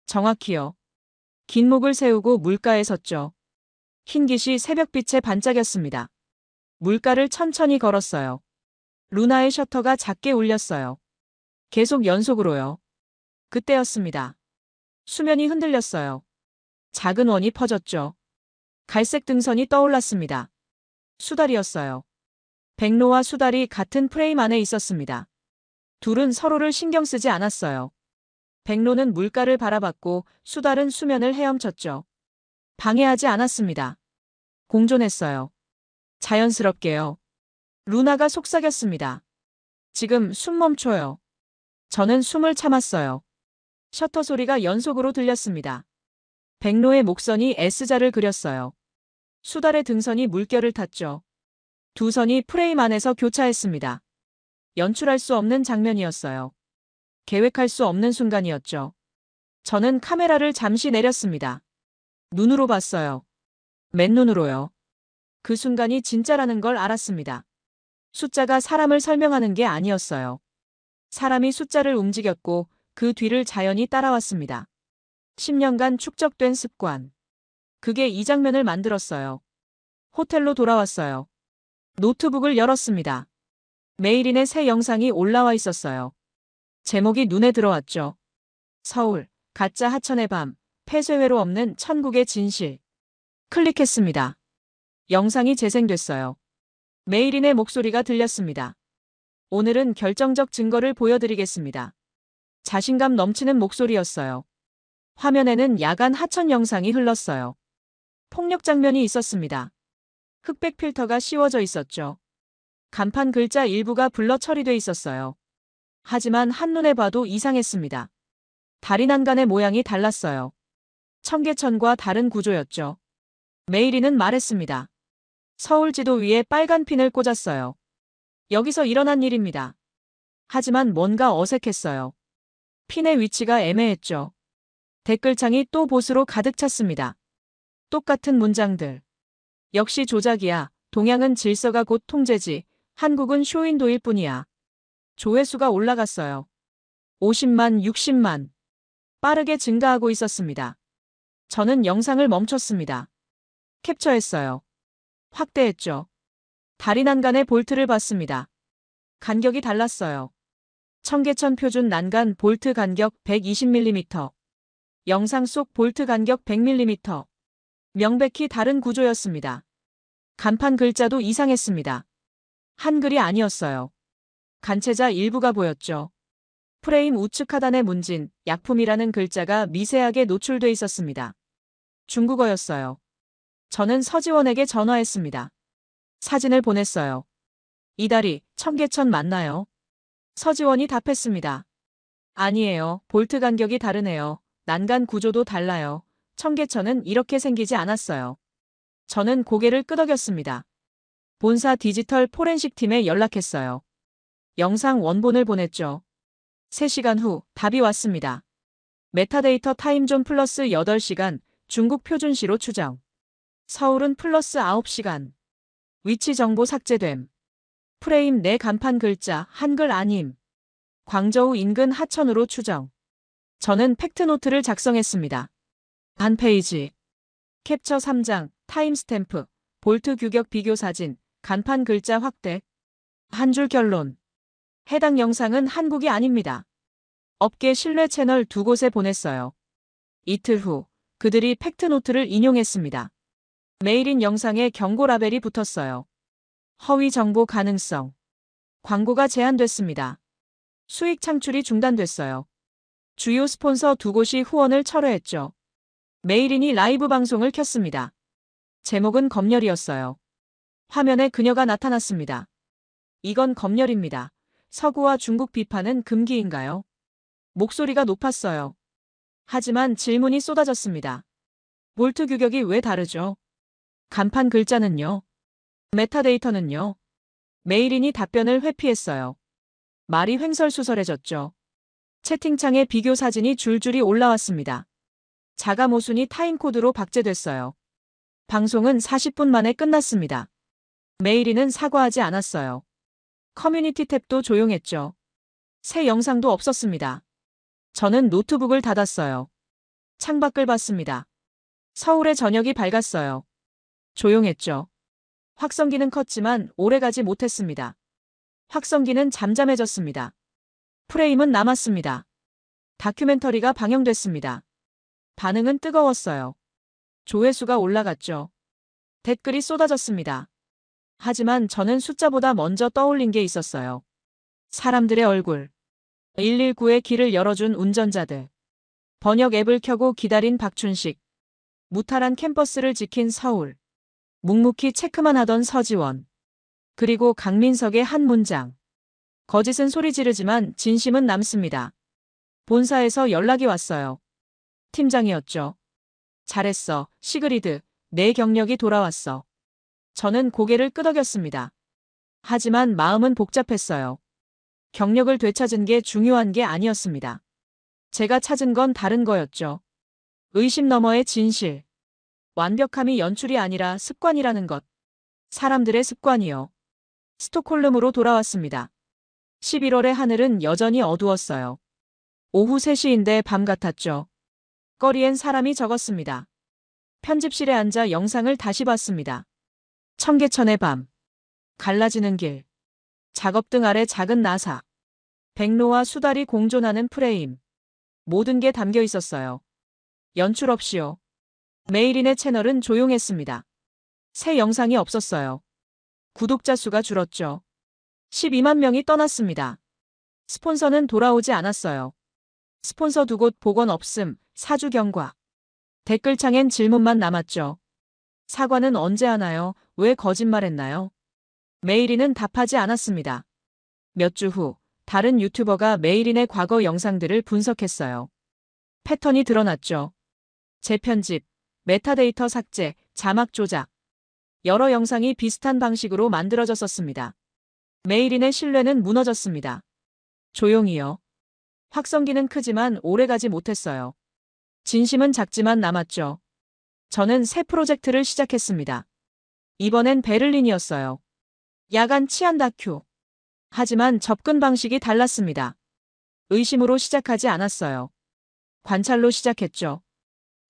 정확히요. 긴 목을 세우고 물가에 섰죠. 흰깃이 새벽빛에 반짝였습니다. 물가를 천천히 걸었어요. 루나의 셔터가 작게 울렸어요. 계속 연속으로요. 그때였습니다. 수면이 흔들렸어요. 작은 원이 퍼졌죠. 갈색 등선이 떠올랐습니다. 수달이었어요. 백로와 수달이 같은 프레임 안에 있었습니다. 둘은 서로를 신경 쓰지 않았어요. 백로는 물가를 바라봤고 수달은 수면을 헤엄쳤죠. 방해하지 않았습니다. 공존했어요. 자연스럽게요. 루나가 속삭였습니다. 지금 숨 멈춰요. 저는 숨을 참았어요. 셔터 소리가 연속으로 들렸습니다. 백로의 목선이 S자를 그렸어요. 수달의 등선이 물결을 탔죠. 두 선이 프레임 안에서 교차했습니다. 연출할 수 없는 장면이었어요. 계획할 수 없는 순간이었죠. 저는 카메라를 잠시 내렸습니다. 눈으로 봤어요. 맨눈으로요. 그 순간이 진짜라는 걸 알았습니다. 숫자가 사람을 설명하는 게 아니었어요. 사람이 숫자를 움직였고 그 뒤를 자연이 따라왔습니다. 10년간 축적된 습관. 그게 이 장면을 만들었어요. 호텔로 돌아왔어요. 노트북을 열었습니다. 메일인의 새 영상이 올라와 있었어요. 제목이 눈에 들어왔죠. 서울, 가짜 하천의 밤, 폐쇄회로 없는 천국의 진실. 클릭했습니다. 영상이 재생됐어요. 메일인의 목소리가 들렸습니다. 오늘은 결정적 증거를 보여드리겠습니다. 자신감 넘치는 목소리였어요. 화면에는 야간 하천 영상이 흘렀어요. 폭력 장면이 있었습니다. 흑백 필터가 씌워져 있었죠. 간판 글자 일부가 블러 처리돼 있었어요. 하지만 한눈에 봐도 이상했습니다. 다리 난간의 모양이 달랐어요. 청계천과 다른 구조였죠. 메일인은 말했습니다. 서울 지도 위에 빨간 핀을 꽂았어요. 여기서 일어난 일입니다. 하지만 뭔가 어색했어요. 핀의 위치가 애매했죠. 댓글창이 또 봇으로 가득 찼습니다. 똑같은 문장들. 역시 조작이야. 동양은 질서가 곧 통제지. 한국은 쇼윈도일 뿐이야. 조회수가 올라갔어요. 50만, 60만. 빠르게 증가하고 있었습니다. 저는 영상을 멈췄습니다. 캡처했어요. 확대했죠. 다리 난간의 볼트를 봤습니다. 간격이 달랐어요. 청계천 표준 난간 볼트 간격 120mm. 영상 속 볼트 간격 100mm. 명백히 다른 구조였습니다. 간판 글자도 이상했습니다. 한글이 아니었어요. 간체자 일부가 보였죠. 프레임 우측 하단에 문진, 약품이라는 글자가 미세하게 노출돼 있었습니다. 중국어였어요. 저는 서지원에게 전화했습니다. 사진을 보냈어요. 이 다리, 청계천 맞나요? 서지원이 답했습니다. 아니에요. 볼트 간격이 다르네요. 난간 구조도 달라요. 청계천은 이렇게 생기지 않았어요. 저는 고개를 끄덕였습니다. 본사 디지털 포렌식 팀에 연락했어요. 영상 원본을 보냈죠. 3시간 후 답이 왔습니다. 메타데이터 타임존 플러스 8시간, 중국 표준시로 추정. 서울은 플러스 9시간. 위치 정보 삭제됨. 프레임 내 간판 글자 한글 아님. 광저우 인근 하천으로 추정. 저는 팩트노트를 작성했습니다. 반 페이지. 캡처 3장, 타임스탬프, 볼트 규격 비교 사진, 간판 글자 확대. 한 줄 결론. 해당 영상은 한국이 아닙니다. 업계 신뢰 채널 2곳에 보냈어요. 이틀 후 그들이 팩트노트를 인용했습니다. 메일인 영상에 경고 라벨이 붙었어요. 허위 정보 가능성. 광고가 제한됐습니다. 수익 창출이 중단됐어요. 주요 스폰서 2곳이 후원을 철회했죠. 메일인이 라이브 방송을 켰습니다. 제목은 검열이었어요. 화면에 그녀가 나타났습니다. 이건 검열입니다. 서구와 중국 비판은 금기인가요? 목소리가 높았어요. 하지만 질문이 쏟아졌습니다. 볼트 규격이 왜 다르죠? 간판 글자는요? 메타데이터는요? 메일인이 답변을 회피했어요. 말이 횡설수설해졌죠. 채팅창에 비교 사진이 줄줄이 올라왔습니다. 자가 모순이 타임코드로 박제됐어요. 방송은 40분 만에 끝났습니다. 메일인은 사과하지 않았어요. 커뮤니티 탭도 조용했죠. 새 영상도 없었습니다. 저는 노트북을 닫았어요. 창밖을 봤습니다. 서울의 저녁이 밝았어요. 조용했죠. 확성기는 컸지만 오래가지 못했습니다. 확성기는 잠잠해졌습니다. 프레임은 남았습니다. 다큐멘터리가 방영됐습니다. 반응은 뜨거웠어요. 조회수가 올라갔죠. 댓글이 쏟아졌습니다. 하지만 저는 숫자보다 먼저 떠올린 게 있었어요. 사람들의 얼굴. 119의 길을 열어준 운전자들. 번역 앱을 켜고 기다린 박춘식. 무탈한 캠퍼스를 지킨 서울. 묵묵히 체크만 하던 서지원. 그리고 강민석의 한 문장. 거짓은 소리 지르지만 진심은 남습니다. 본사에서 연락이 왔어요. 팀장이었죠. 잘했어, 시그리드. 내 경력이 돌아왔어. 저는 고개를 끄덕였습니다. 하지만 마음은 복잡했어요. 경력을 되찾은 게 중요한 게 아니었습니다. 제가 찾은 건 다른 거였죠. 의심 너머의 진실. 완벽함이 연출이 아니라 습관이라는 것. 사람들의 습관이요. 스톡홀름으로 돌아왔습니다. 11월의 하늘은 여전히 어두웠어요. 오후 3시인데 밤 같았죠. 거리엔 사람이 적었습니다. 편집실에 앉아 영상을 다시 봤습니다. 청계천의 밤. 갈라지는 길. 작업등 아래 작은 나사. 백로와 수달이 공존하는 프레임. 모든 게 담겨 있었어요. 연출 없이요. 메일인의 채널은 조용했습니다. 새 영상이 없었어요. 구독자 수가 줄었죠. 12만 명이 떠났습니다. 스폰서는 돌아오지 않았어요. 스폰서 2곳 복원 없음, 사주 경과. 댓글창엔 질문만 남았죠. 사과는 언제 하나요? 왜 거짓말했나요? 메일인은 답하지 않았습니다. 몇 주 후, 다른 유튜버가 메일인의 과거 영상들을 분석했어요. 패턴이 드러났죠. 재편집, 메타데이터 삭제, 자막 조작. 여러 영상이 비슷한 방식으로 만들어졌었습니다. 메일인의 신뢰는 무너졌습니다. 조용히요. 확성기는 크지만 오래가지 못했어요. 진심은 작지만 남았죠. 저는 새 프로젝트를 시작했습니다. 이번엔 베를린이었어요. 야간 치안 다큐. 하지만 접근 방식이 달랐습니다. 의심으로 시작하지 않았어요. 관찰로 시작했죠.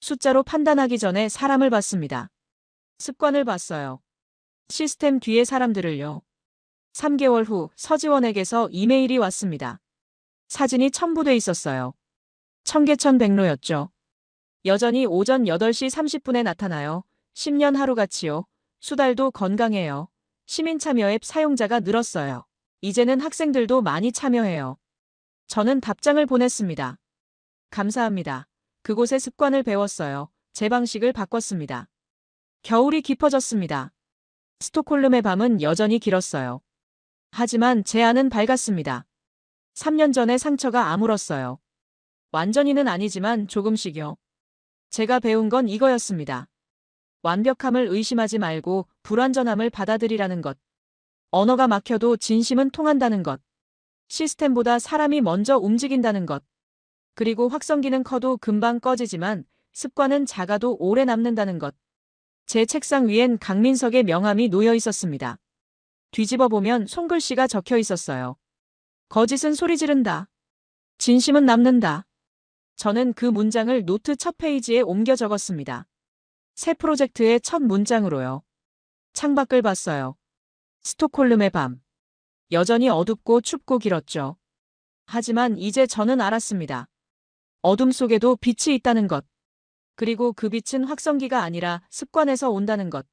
숫자로 판단하기 전에 사람을 봤습니다. 습관을 봤어요. 시스템 뒤에 사람들을요. 3개월 후 서지원에게서 이메일이 왔습니다. 사진이 첨부돼 있었어요. 청계천 백로였죠. 여전히 오전 8시 30분에 나타나요. 10년 하루같이요. 수달도 건강해요. 시민 참여 앱 사용자가 늘었어요. 이제는 학생들도 많이 참여해요. 저는 답장을 보냈습니다. 감사합니다. 그곳의 습관을 배웠어요. 제 방식을 바꿨습니다. 겨울이 깊어졌습니다. 스톡홀름의 밤은 여전히 길었어요. 하지만 제 안은 밝았습니다. 3년 전의 상처가 아물었어요. 완전히는 아니지만 조금씩요. 제가 배운 건 이거였습니다. 완벽함을 의심하지 말고 불완전함을 받아들이라는 것. 언어가 막혀도 진심은 통한다는 것. 시스템보다 사람이 먼저 움직인다는 것. 그리고 확성기는 커도 금방 꺼지지만 습관은 작아도 오래 남는다는 것. 제 책상 위엔 강민석의 명함이 놓여 있었습니다. 뒤집어 보면 손글씨가 적혀 있었어요. 거짓은 소리 지른다. 진심은 남는다. 저는 그 문장을 노트 첫 페이지에 옮겨 적었습니다. 새 프로젝트의 첫 문장으로요. 창밖을 봤어요. 스톡홀름의 밤. 여전히 어둡고 춥고 길었죠. 하지만 이제 저는 알았습니다. 어둠 속에도 빛이 있다는 것. 그리고 그 빛은 확성기가 아니라 습관에서 온다는 것.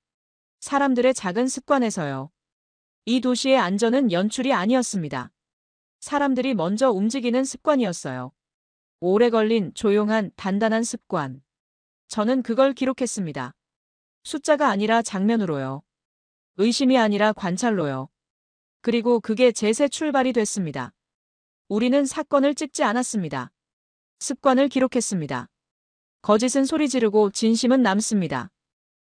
사람들의 작은 습관에서요. 이 도시의 안전은 연출이 아니었습니다. 사람들이 먼저 움직이는 습관이었어요. 오래 걸린 조용한 단단한 습관. 저는 그걸 기록했습니다. 숫자가 아니라 장면으로요. 의심이 아니라 관찰로요. 그리고 그게 제 새 출발이 됐습니다. 우리는 사건을 찍지 않았습니다. 습관을 기록했습니다. 거짓은 소리 지르고 진심은 남습니다.